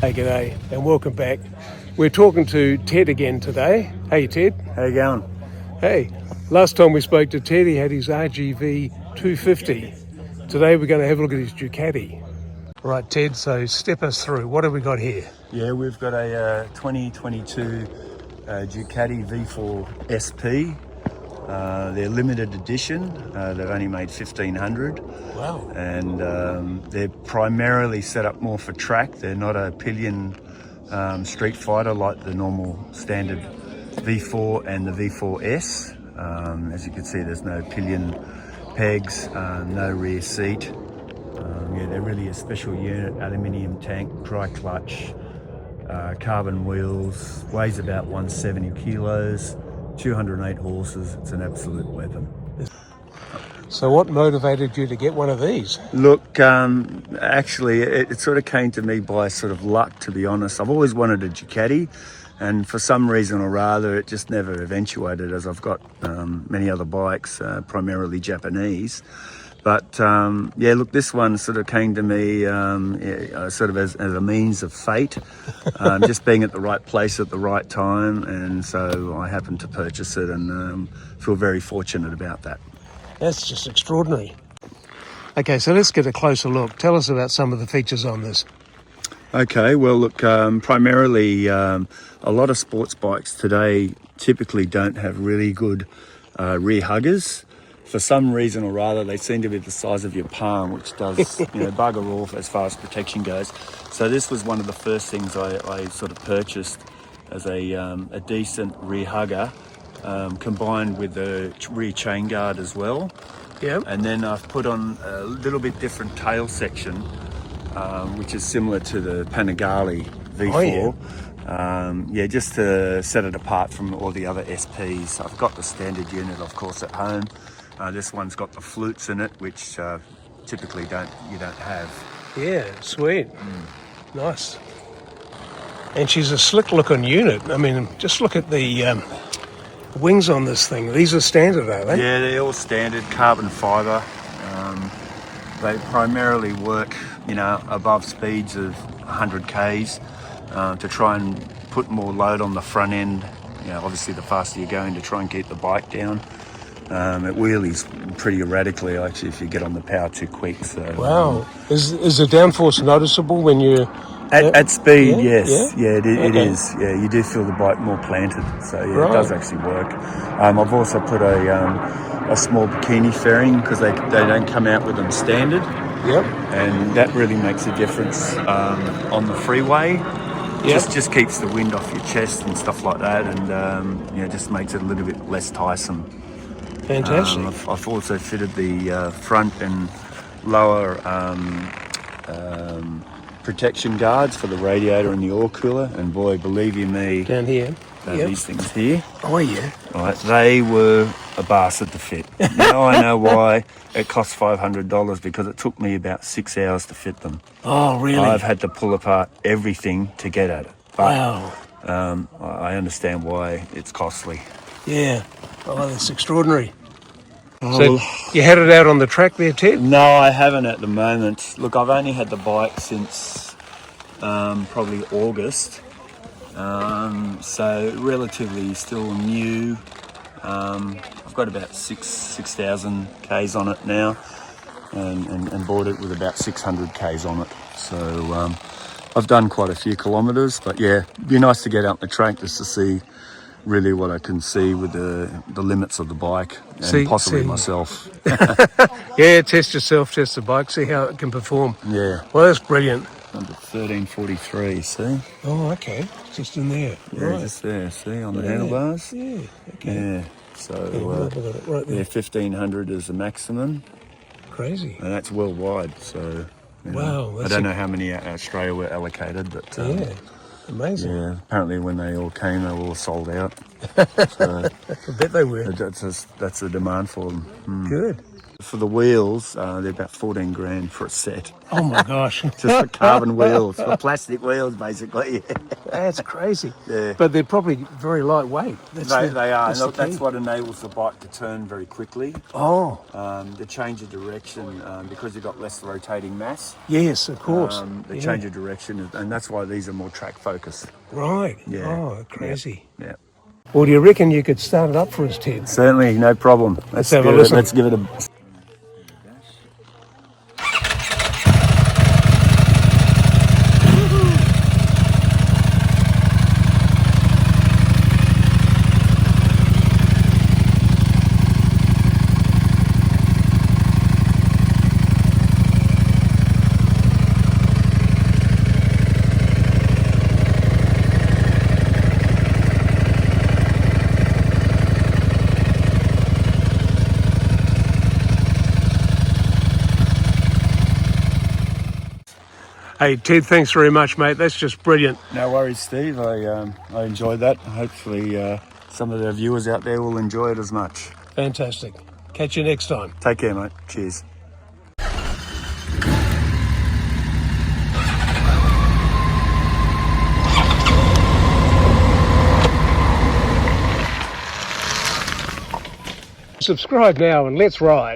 Hey, g'day, and welcome back. We're talking to Ted again today. Hey, Ted. How you going? Hey, last time we spoke to Ted, he had his RGV 250. Today we're going to have a look at his Ducati. Right, Ted, so step us through. What have we got here? Yeah, we've got a 2022 Ducati V4 SP. They're limited edition. They've only made 1,500. Wow. And they're primarily set up more for track. They're not a pillion street fighter like the normal standard V4 and the V4S. As you can see, there's no pillion pegs, no rear seat. Yeah, they're really a special unit. Aluminium tank, dry clutch, carbon wheels, weighs about 170 kilos, 208 horses. It's an absolute weapon. So what motivated you to get one of these? Look, actually, it sort of came to me by sort of luck, to be honest. I've always wanted a Ducati, and for some reason or other, it just never eventuated, as I've got many other bikes, primarily Japanese. But yeah, look, this one sort of came to me sort of as a means of fate, just being at the right place at the right time, and so I happened to purchase it and feel very fortunate about that. That's just extraordinary. Okay, so let's get a closer look. Tell us about some of the features on this. Okay, well, look, primarily a lot of sports bikes today typically don't have really good rear huggers. For some reason or other, they seem to be the size of your palm, which does, bugger all as far as protection goes. So this was one of the first things I sort of purchased as a decent rear hugger, combined with the rear chain guard as well. Yep. And then I've put on a little bit different tail section, which is similar to the Panigale V4. Oh, yeah, just to set it apart from all the other SPs. I've got the standard unit, of course, at home. This one's got the flutes in it, which typically you don't have. Yeah, sweet. Nice. And she's a slick-looking unit. I mean, just look at the wings on this thing. These are standard, are they? Yeah, they're all standard carbon fibre. They primarily work, above speeds of 100 k's to try and put more load on the front end. Obviously, the faster you're going to try and keep the bike down. It wheelies pretty erratically, actually, if you get on the power too quick. So, wow. Is the downforce noticeable when you're... At speed, yes. Yeah? It is. Yeah, you do feel the bike more planted. So, yeah, It does actually work. I've also put a small bikini fairing because they don't come out with them standard. Yep. And that really makes a difference on the freeway. Yep. Just keeps the wind off your chest and stuff like that, and just makes it a little bit less tiresome. Fantastic. I've also fitted the front and lower protection guards for the radiator and the oil cooler, and boy, believe you me, Down here. these things here, Oh, yeah. right, they were a bastard to fit. Now I know why it cost $500, because it took me about 6 hours to fit them. Oh, really? I've had to pull apart everything to get at it. But, Wow. I understand why it's costly. Yeah. Oh, that's extraordinary. Oh, So you had it out on the track there, Ted? no, I haven't at the moment. Look, I've only had the bike since probably August, so relatively still new. I've got about 6,000 Ks on it now, and bought it with about 600 Ks on it. So I've done quite a few kilometres, but yeah, it'd be nice to get out on the track just to see really what I can see with the limits of the bike, and possibly myself. Yeah, test yourself, test the bike, see how it can perform. Yeah. Well, that's brilliant. Number 1343, see? Oh, okay. Just in there. Yeah, Right. just there, see, on the handlebars? Yeah, okay. Yeah, so I've got it right there. 1,500 is the maximum, Crazy. and that's worldwide, so... Wow, I don't know how many Australia were allocated, but... Yeah, amazing. yeah, apparently when they all came, they were all sold out. So I bet they were. that's the demand for them. Good. For the wheels, they're about 14 grand for a set. Oh my gosh. Just for carbon wheels, for plastic wheels, basically. That's crazy. Yeah. But they're probably very lightweight. They are. That's And look, the that's key. what enables the bike to turn very quickly. Oh, The change of direction, because you've got less rotating mass. yes, of course. The Yeah. change of direction, and that's why these are more track focused. Right. Yeah. Oh, crazy. Yeah. Well, do you reckon you could start it up for us, Ted? Certainly, no problem. Let's have a listen. Let's give it a. Hey, Ted, thanks very much, mate. That's just brilliant. No worries, Steve. I enjoyed that. Hopefully, some of the viewers out there will enjoy it as much. Fantastic. Catch you next time. Take care, mate. Cheers. Subscribe now and let's ride.